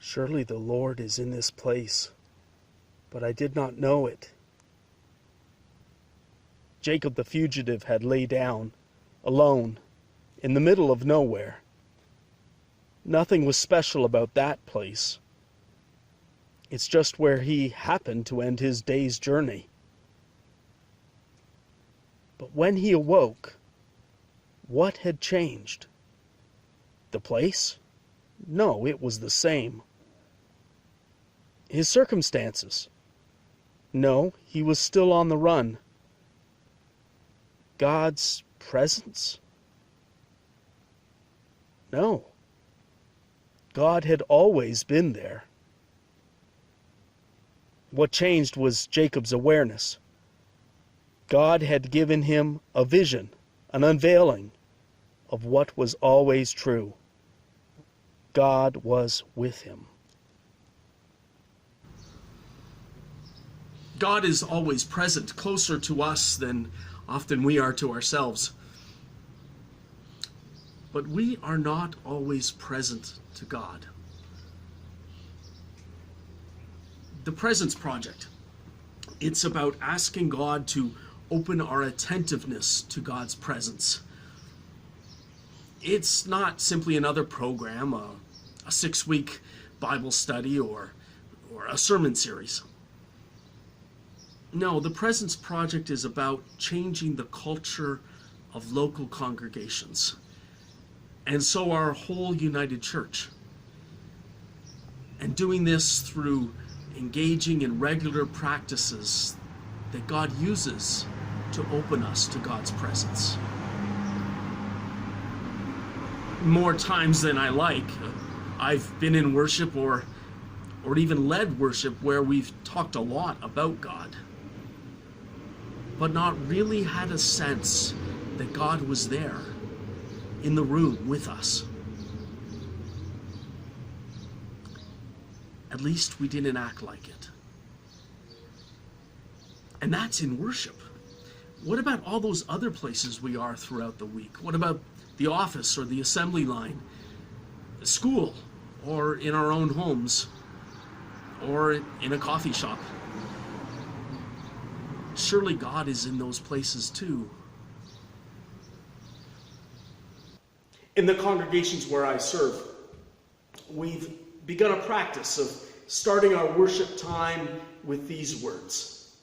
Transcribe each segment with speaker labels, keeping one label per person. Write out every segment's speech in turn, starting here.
Speaker 1: Surely the Lord is in this place, but I did not know it. Jacob the fugitive had lay down, alone, in the middle of nowhere. Nothing was special about that place. It's just where he happened to end his day's journey. But when he awoke, what had changed? The place? No, it was the same. His circumstances? No, he was still on the run. God's presence? No. God had always been there. What changed was Jacob's awareness. God had given him a vision, an unveiling of what was always true. God was with him.
Speaker 2: God is always present, closer to us than often we are to ourselves. But we are not always present to God. The Presence Project, it's about asking God to open our attentiveness to God's presence. It's not simply another program, a 6-week Bible study or a sermon series. No, the Presence Project is about changing the culture of local congregations, and so our whole United Church. And doing this through engaging in regular practices that God uses to open us to God's presence. More times than I like, I've been in worship or even led worship where we've talked a lot about God, but not really had a sense that God was there in the room with us. At least we didn't act like it. And that's in worship. What about all those other places we are throughout the week? What about the office or the assembly line, school, or in our own homes, or in a coffee shop? Surely God is in those places too. In the congregations where I serve, we've begun a practice of starting our worship time with these words.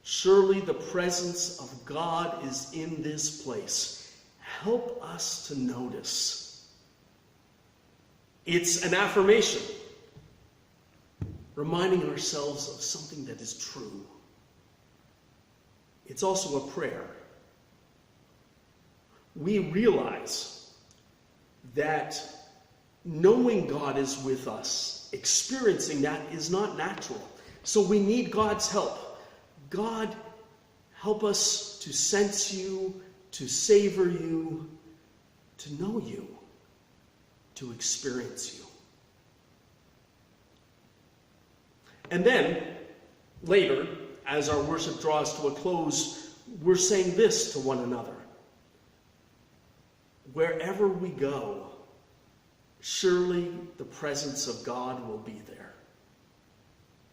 Speaker 2: Surely the presence of God is in this place. Help us to notice. It's an affirmation, reminding ourselves of something that is true. It's also a prayer. We realize that knowing God is with us, experiencing that is not natural. So we need God's help. God, help us to sense you, to savor you, to know you, to experience you. And then, later, as our worship draws to a close, we're saying this to one another. Wherever we go, surely the presence of God will be there.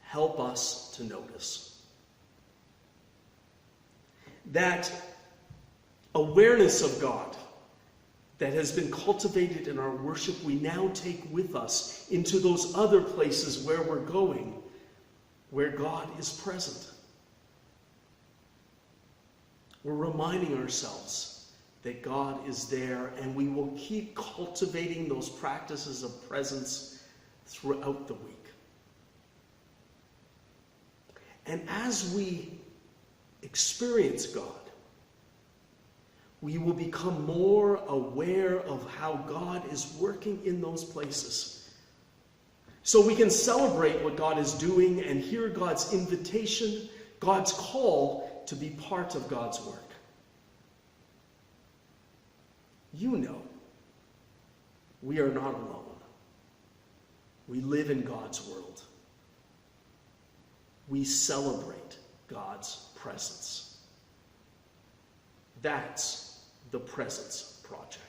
Speaker 2: Help us to notice. That awareness of God that has been cultivated in our worship, we now take with us into those other places where we're going, where God is present. We're reminding ourselves that God is there, and we will keep cultivating those practices of presence throughout the week. And as we experience God, we will become more aware of how God is working in those places. So we can celebrate what God is doing and hear God's invitation, God's call to be part of God's work. You know, we are not alone. We live in God's world. We celebrate God's presence. That's the Presence Project.